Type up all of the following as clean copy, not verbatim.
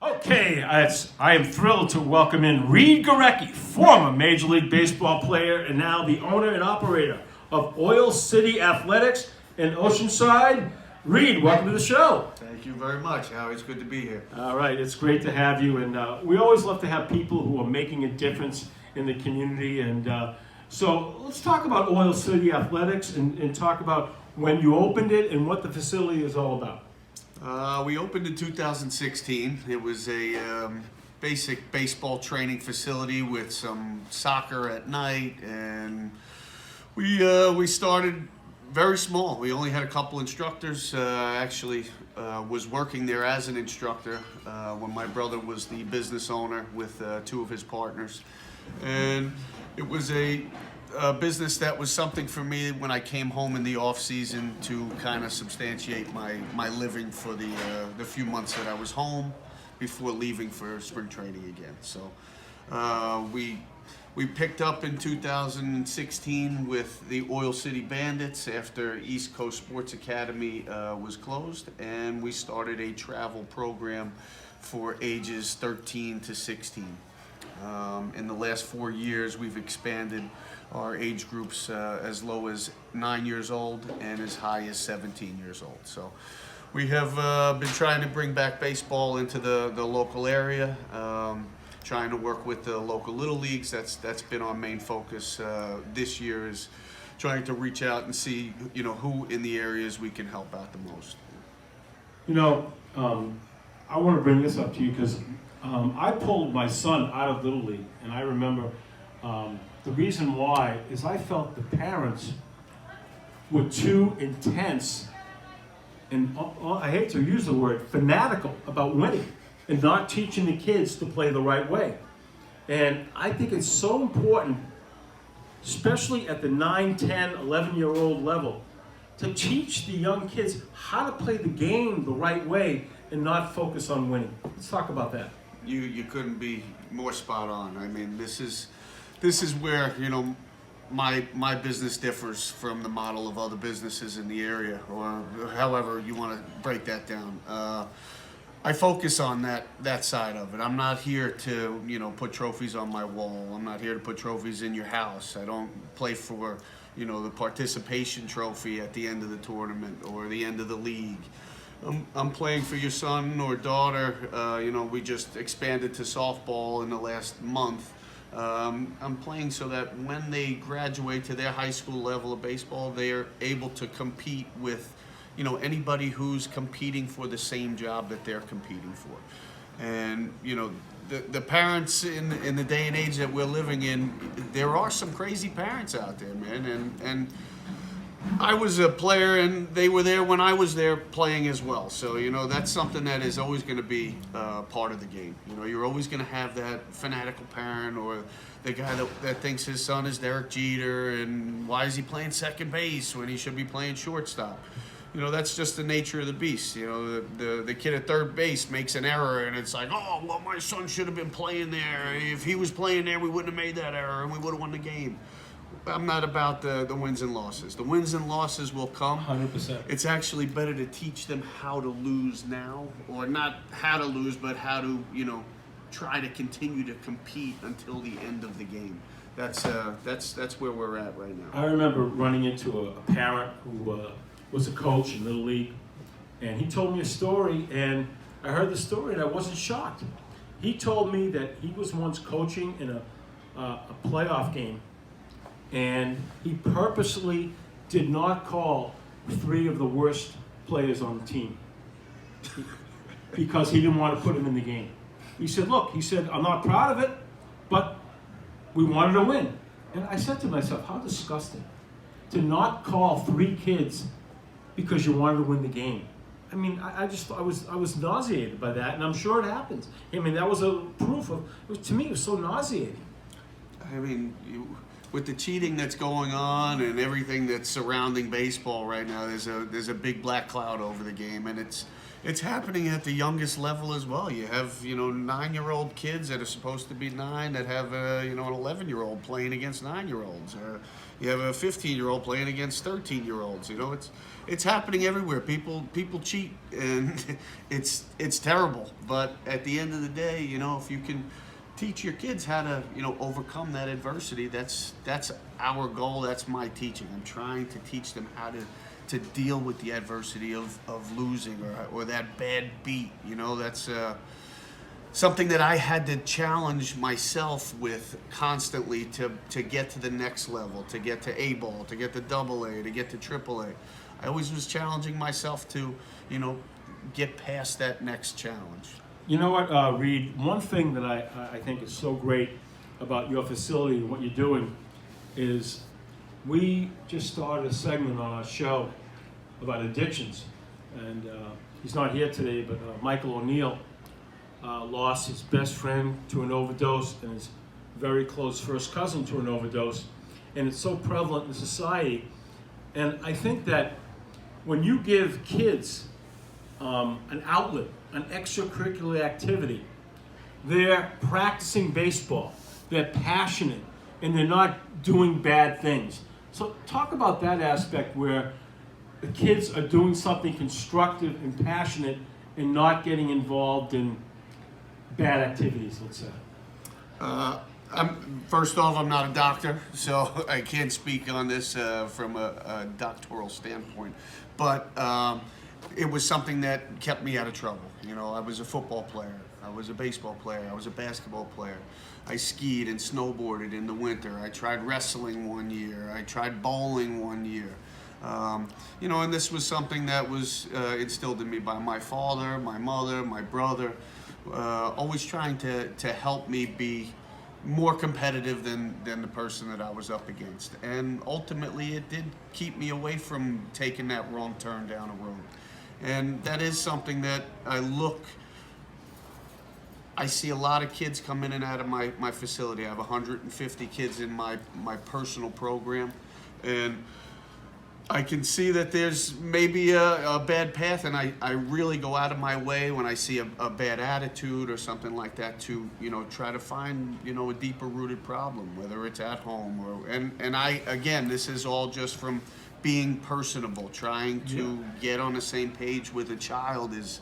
Okay, I am thrilled to welcome in Reid Gorecki, former Major League Baseball player and now the owner and operator of Oil City Athletics in Oceanside. Reid, welcome to the show. Thank you very much, Howie. It's good to be here. All right, it's great to have you, and we always love to have people who are making a difference in the community. And so let's talk about Oil City Athletics and talk about when you opened it and what the facility is all about. We opened in 2016. It was a basic baseball training facility with some soccer at night, and we started very small. We only had a couple instructors. Actually, was working there as an instructor when my brother was the business owner with two of his partners, and it was a business that was something for me when I came home in the off season to kind of substantiate my living for the few months that I was home before leaving for spring training again. So we picked up in 2016 with the Oil City Bandits after East Coast Sports Academy was closed, and we started a travel program for ages 13 to 16. In the last 4 years, we've expanded our age groups as low as 9 years old and as high as 17 years old. So we have been trying to bring back baseball into the local area, trying to work with the local little leagues. That's been our main focus this year, is trying to reach out and see who in the areas we can help out the most. I want to bring this up to you because I pulled my son out of Little League, and I remember the reason why is I felt the parents were too intense and, I hate to use the word, fanatical about winning and not teaching the kids to play the right way. And I think it's so important, especially at the 9, 10, 11-year-old level, to teach the young kids how to play the game the right way and not focus on winning. Let's talk about that. You couldn't be more spot on. I mean, this is where my business differs from the model of other businesses in the area, or however you want to break that down. I focus on that side of it. I'm not here to put trophies on my wall. I'm not here to put trophies in your house. I don't play for the participation trophy at the end of the tournament or the end of the league. I'm playing for your son or daughter. We just expanded to softball in the last month. I'm playing so that when they graduate to their high school level of baseball, they are able to compete with anybody who's competing for the same job that they're competing for. And the parents in the day and age that we're living in, there are some crazy parents out there, man, and I was a player, and they were there when I was there playing as well. So, that's something that is always going to be part of the game. You're always going to have that fanatical parent or the guy that thinks his son is Derek Jeter, and why is he playing second base when he should be playing shortstop? That's just the nature of the beast. The kid at third base makes an error, and it's like, oh, well, my son should have been playing there. If he was playing there, we wouldn't have made that error, and we would have won the game. I'm not about the wins and losses. The wins and losses will come. 100%. It's actually better to teach them how to lose now, or not how to lose, but how to, try to continue to compete until the end of the game. That's where we're at right now. I remember running into a parent who was a coach in Little League, and he told me a story, and I heard the story, and I wasn't shocked. He told me that he was once coaching in a playoff game, and he purposely did not call 3 of the worst players on the team because he didn't want to put them in the game. He said, look, I'm not proud of it, but we wanted to win. And I said to myself, how disgusting to not call 3 kids because you wanted to win the game. I mean, I was nauseated by that, and I'm sure it happens. I mean, that was a proof of, to me, it was so nauseating. I mean, with the cheating that's going on and everything that's surrounding baseball right now, there's a big black cloud over the game, and it's It's happening at the youngest level as well. You have, 9-year-old kids that are supposed to be 9 that have, an 11-year-old playing against 9-year-olds. You have a 15-year-old playing against 13-year-olds. It's happening everywhere. People cheat, and it's terrible. But at the end of the day, if you can teach your kids how to, overcome that adversity, that's our goal. That's my teaching. I'm trying to teach them how to deal with the adversity of losing or that bad beat. That's something that I had to challenge myself with constantly to get to the next level, to get to A ball, to get to AA, to get to AAA. I always was challenging myself to, get past that next challenge. You know what, Reid? One thing that I think is so great about your facility and what you're doing is we just started a segment on our show about addictions. And he's not here today, but Michael O'Neill lost his best friend to an overdose and his very close first cousin to an overdose. And it's so prevalent in society. And I think that when you give kids an outlet, an extracurricular activity, they're practicing baseball, they're passionate, and they're not doing bad things. So talk about that aspect where the kids are doing something constructive and passionate and not getting involved in bad activities, let's say. First off, I'm not a doctor, so I can't speak on this from a doctoral standpoint. But it was something that kept me out of trouble. I was a football player. I was a baseball player. I was a basketball player. I skied and snowboarded in the winter. I tried wrestling one year. I tried bowling one year. And this was something that was instilled in me by my father, my mother, my brother, always trying to help me be more competitive than the person that I was up against. And ultimately, it did keep me away from taking that wrong turn down a road. And that is something that I see a lot of kids come in and out of my facility. I have 150 kids in my personal program. And I can see that there's maybe a bad path, and I really go out of my way when I see a bad attitude or something like that to try to find a deeper rooted problem, whether it's at home and I again, this is all just from being personable. Trying to get on the same page with a child is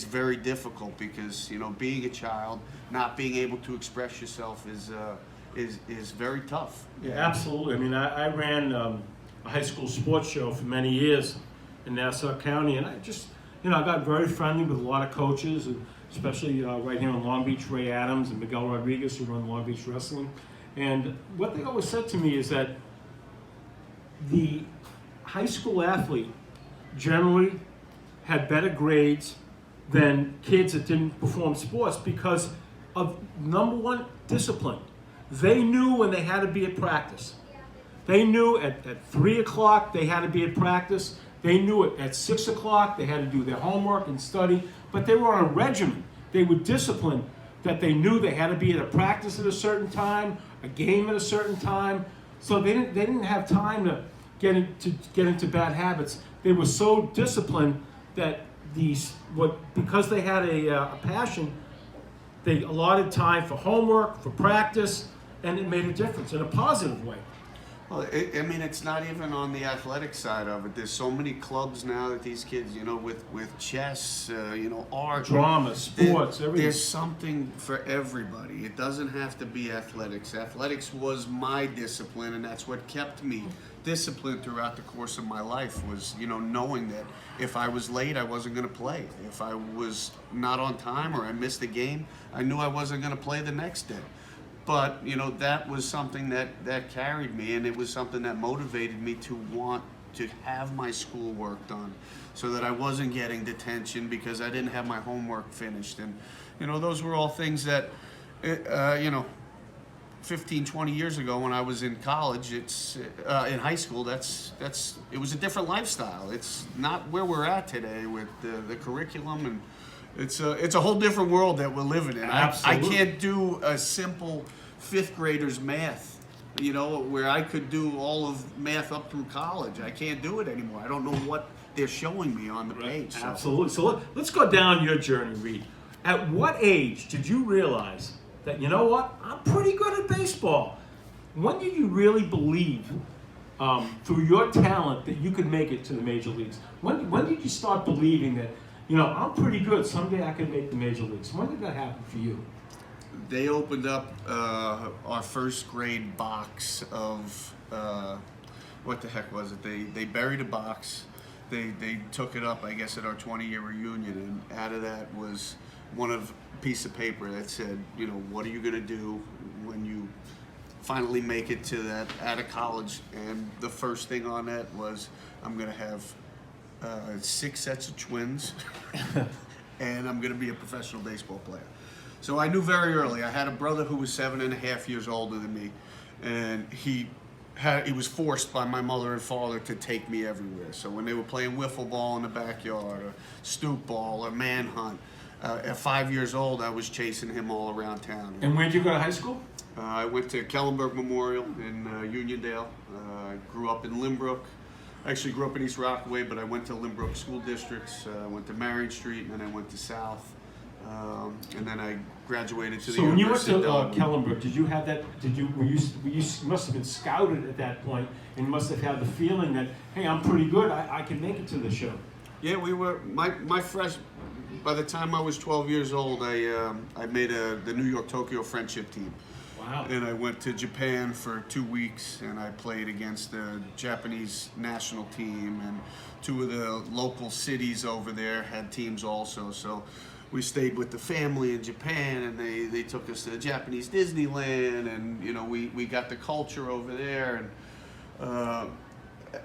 very difficult because being a child, not being able to express yourself is very tough. Yeah, absolutely. I mean, I ran a high school sports show for many years in Nassau County, and I just, I got very friendly with a lot of coaches, and especially right here in Long Beach, Ray Adams and Miguel Rodriguez, who run Long Beach Wrestling. And what they always said to me is that the high school athlete generally had better grades than kids that didn't perform sports because of, number one, discipline. They knew when they had to be at practice. They knew at 3 o'clock they had to be at practice. They knew at 6 o'clock they had to do their homework and study, but they were on a regimen. They were disciplined that they knew they had to be at a practice at a certain time, a game at a certain time. So they didn't have time to get into bad habits. They were so disciplined that because they had a passion, they allotted time for homework, for practice, and it made a difference in a positive way. Well, it's not even on the athletic side of it. There's so many clubs now that these kids, with chess, art, drama, sports, everything. There's something for everybody. It doesn't have to be athletics. Athletics was my discipline, and that's what kept me disciplined throughout the course of my life. Was knowing that if I was late, I wasn't going to play. If I was not on time or I missed a game, I knew I wasn't going to play the next day. But, that was something that carried me, and it was something that motivated me to want to have my schoolwork done so that I wasn't getting detention because I didn't have my homework finished. And, those were all things that, 15, 20 years ago when I was in college, in high school, it was a different lifestyle. It's not where we're at today with the curriculum, and it's a whole different world that we're living in. I can't do a simple fifth grader's math, where I could do all of math up through college. I can't do it anymore. I don't know they're showing me on the page. So. Absolutely. So let's go down your journey, Reid. At what age did you realize that, you know what, I'm pretty good at baseball? When did you really believe, through your talent, that you could make it to the major leagues? When did you start believing that, you know, I'm pretty good, someday I can make the major leagues? When did that happen for you? They opened up our first grade box of, what the heck was it? They buried a box. They took it up, I guess, at our 20-year reunion, and out of that was a piece of paper that said, you know, what are you going to do when you finally make it to that out of college? And the first thing on that was, I'm going to have 6 sets of twins, and I'm going to be a professional baseball player. So I knew very early. I had a brother who was 7.5 years older than me, and he was forced by my mother and father to take me everywhere. So when they were playing wiffle ball in the backyard, or stoop ball, or manhunt, at 5 years old, I was chasing him all around town. And where did you go to high school? I went to Kellenberg Memorial in Uniondale. I grew up in Limbrook. I actually grew up in East Rockaway, but I went to Limbrook school districts. I went to Marion Street, and then I went to South. And then I graduated to the University of Dublin. So when you went to Kellenberg, did you have that? You must have been scouted at that point, and you must have had the feeling that, hey, I'm pretty good. I can make it to the show. Yeah, we were. My fresh. By the time I was 12 years old, I made the New York Tokyo friendship team. Wow. And I went to Japan for 2 weeks, and I played against the Japanese national team, and 2 of the local cities over there had teams also. So we stayed with the family in Japan, and they took us to the Japanese Disneyland, and you know we got the culture over there. And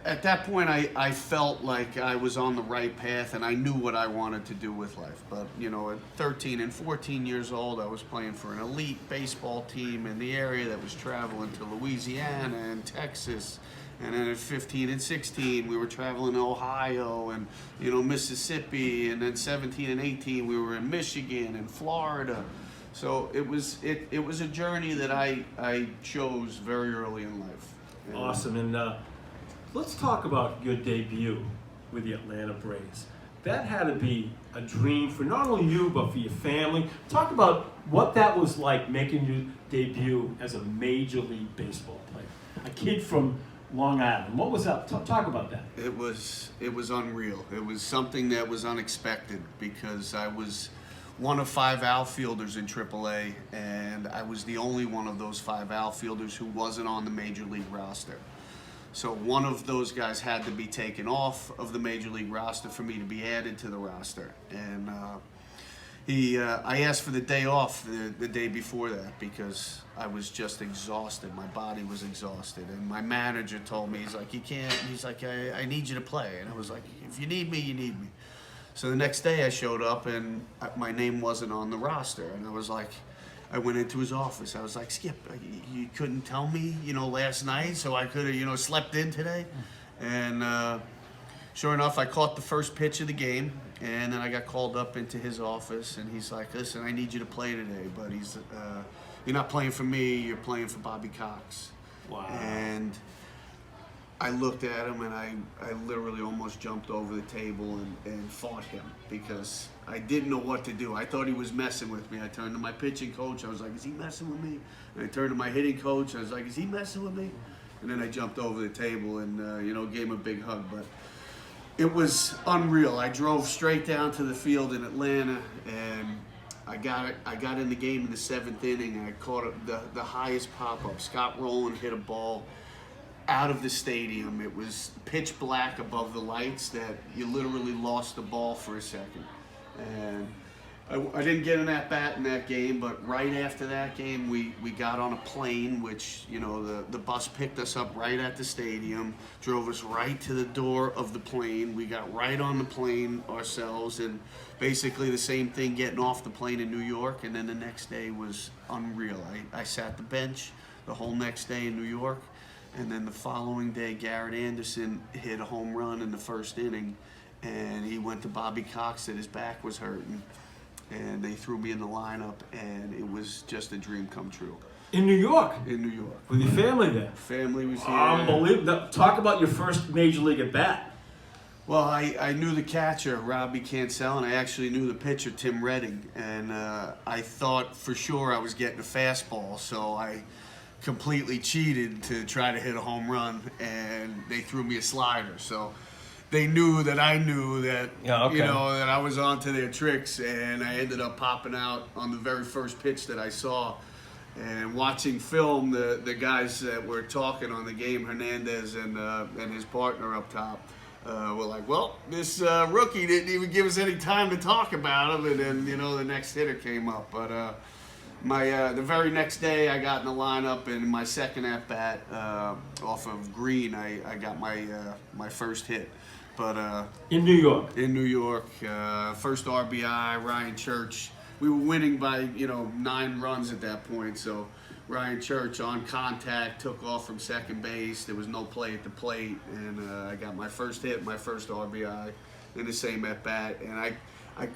at that point, I felt like I was on the right path, and I knew what I wanted to do with life. But you know, at 13 and 14 years old, I was playing for an elite baseball team in the area that was traveling to Louisiana and Texas. And then at 15 and 16, we were traveling to Ohio and, you know, Mississippi. And then 17 and 18, we were in Michigan and Florida. So it was a journey that I chose very early in life. And Awesome. And let's talk about your debut with the Atlanta Braves. That had to be a dream for not only you, but for your family. Talk about what that was like, making your debut as a Major League Baseball player. A kid from Long Island. What was that? Talk about that. It was unreal. It was something that was unexpected because I was one of 5 outfielders in AAA, and I was the only one of those 5 outfielders who wasn't on the Major League roster. So one of those guys had to be taken off of the Major League roster for me to be added to the roster. And I asked for the day off the day before that because I was just exhausted. My body was exhausted. And my manager told me, he's like, you can't, he's like, I need you to play. And I was like, if you need me, you need me. So the next day I showed up and my name wasn't on the roster. And I was like, I went into his office. I was like, Skip, you couldn't tell me, you know, last night so I could have, you know, slept in today? And sure enough, I caught the first pitch of the game, and then I got called up into his office, and he's like, listen, I need you to play today, but you're not playing for me, you're playing for Bobby Cox. Wow. And I looked at him, and I literally almost jumped over the table and fought him because I didn't know what to do. I thought he was messing with me. I turned to my pitching coach. I was like, is he messing with me? And I turned to my hitting coach. I was like, is he messing with me? And then I jumped over the table and, gave him a big hug. But it was unreal. I drove straight down to the field in Atlanta, and I got in the game in the 7th inning, and I caught the highest pop-up. Scott Rowland hit a ball out of the stadium. It was pitch black above the lights that you literally lost the ball for a second. And I didn't get an at-bat in that game, but right after that game, we got on a plane, which, you know, the bus picked us up right at the stadium, drove us right to the door of the plane. We got right on the plane ourselves, and basically the same thing getting off the plane in New York, and then the next day was unreal. I sat the bench the whole next day in New York, and then the following day, Garrett Anderson hit a home run in the 1st inning, and he went to Bobby Cox that his back was hurting, and they threw me in the lineup, and it was just a dream come true. In New York? In New York. With your family there? Family was here. Unbelievable. Talk about your first Major League at bat. Well, I knew the catcher, Robbie Cancel, and I actually knew the pitcher, Tim Redding. And I thought for sure I was getting a fastball, so I completely cheated to try to hit a home run, and they threw me a slider. So they knew that I knew that, Yeah, okay. you know, that I was onto their tricks, and I ended up popping out on the very first pitch that I saw. And watching film, the guys that were talking on the game, Hernandez and his partner up top, were like, well, this rookie didn't even give us any time to talk about him. And then, you know, the next hitter came up. But the very next day, I got in the lineup, and my second at bat off of Green, I got my first hit. But In New York. in New York, first RBI, Ryan Church. We were winning by 9 runs at that point. So Ryan Church on contact took off from second base. There was no play at the plate, and I got my first hit, my first RBI in the same at bat, and I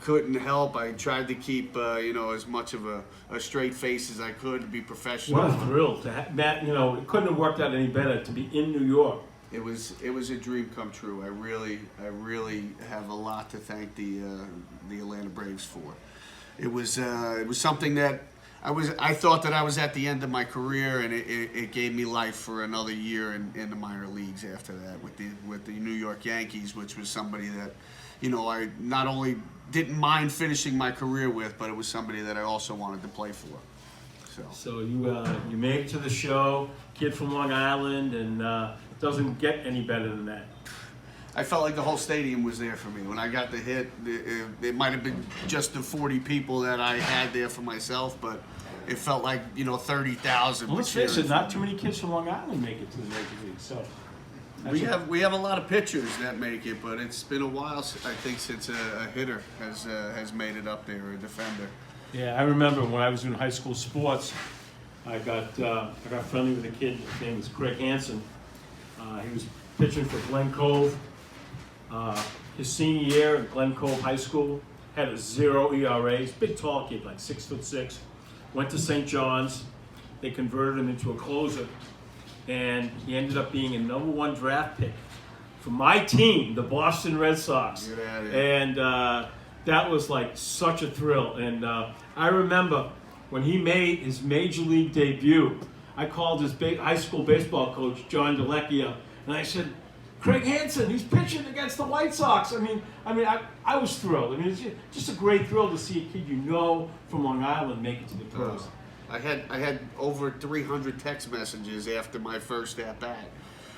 couldn't help. I tried to keep as much of a straight face as I could to be professional. What a thrill to have, Matt. It couldn't have worked out any better to be in New York. It was a dream come true. I really have a lot to thank the Atlanta Braves for. It was something that I thought that I was at the end of my career, and it gave me life for another year in the minor leagues after that with the New York Yankees, which was somebody that I not only didn't mind finishing my career with, but it was somebody that I also wanted to play for. So you make it to the show, kid from Long Island, and it doesn't get any better than that. I felt like the whole stadium was there for me. When I got the hit, it might have been just the 40 people that I had there for myself, but it felt like 30,000. Well, let's face it, not too many kids from Long Island make it to the Major League. So we have a lot of pitchers that make it, but it's been a while, I think, since a hitter has made it up there, or a defender. Yeah, I remember when I was in high school sports, I got friendly with a kid. His name was Craig Hansen. He was pitching for Glen Cove. His senior year at Glen Cove High School, had a 0 ERA. He's a big, tall kid, like 6'6". Went to St. John's. They converted him into a closer, and he ended up being a #1 draft pick for my team, the Boston Red Sox. Get outta here. And that was like such a thrill. And I remember when he made his major league debut, I called his high school baseball coach, John DeLecchia, and I said, Craig Hansen, he's pitching against the White Sox. I was thrilled. It's just a great thrill to see a kid from Long Island make it to the pros. I had over 300 text messages after my first at bat.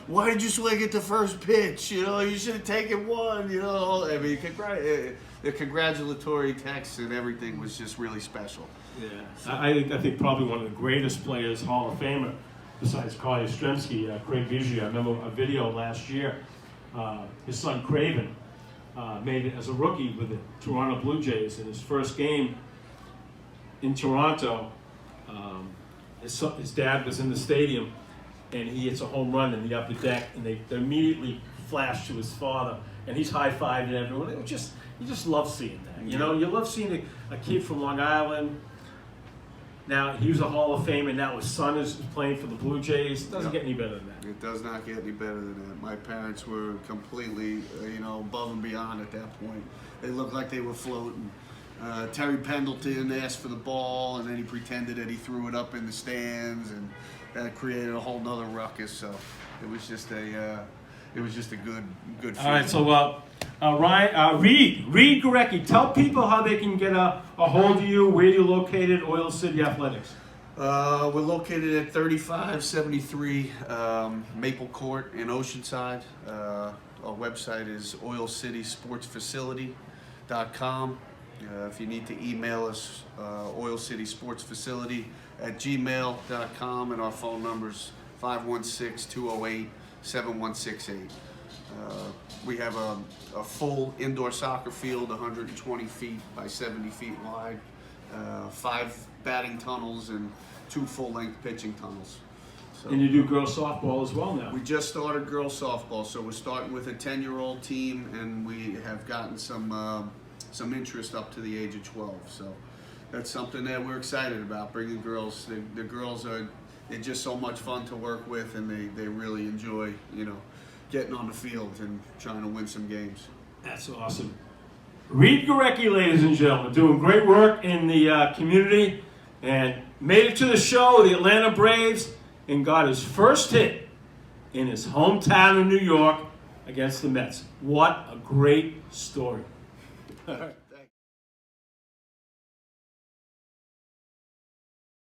Why did you swing at the first pitch? You should have taken one. The congratulatory texts and everything was just really special. Yeah, I think probably one of the greatest players, Hall of Famer, besides Carl Yastrzemski, Craig Biggio. I remember a video last year. His son Craven made it as a rookie with the Toronto Blue Jays in his first game in Toronto. His dad was in the stadium, and he hits a home run in the upper deck, and they immediately flash to his father, and he's high-fiving everyone. You just love seeing that. You love seeing a kid from Long Island. Now, he was a Hall of Famer, and now his son is playing for the Blue Jays. It doesn't get any better than that. It does not get any better than that. My parents were completely, above and beyond at that point. They looked like they were floating. Terry Pendleton asked for the ball, and then he pretended that he threw it up in the stands, and that created a whole nother ruckus. So it was just a good feeling. All right, so Reid Gorecki, tell people how they can get a hold of you. Where you're located, Oil City Athletics. We're located at 3573 Maple Court in Oceanside. Our website is oilcitysportsfacility.com. If you need to email us, oilcitysportsfacility@gmail.com, and our phone number's 516-208-7168. We have a full indoor soccer field, 120 feet by 70 feet wide, 5 batting tunnels, and 2 full-length pitching tunnels. So, And you do girls softball as well now. we just started girls softball, so we're starting with a 10-year-old team, and we have gotten some interest up to the age of 12. So that's something that we're excited about, bringing girls. They're just so much fun to work with, and they really enjoy, getting on the field and trying to win some games. That's awesome. Reid Gorecki, ladies and gentlemen, doing great work in the community, and made it to the show, the Atlanta Braves, and got his first hit in his hometown of New York against the Mets. What a great story.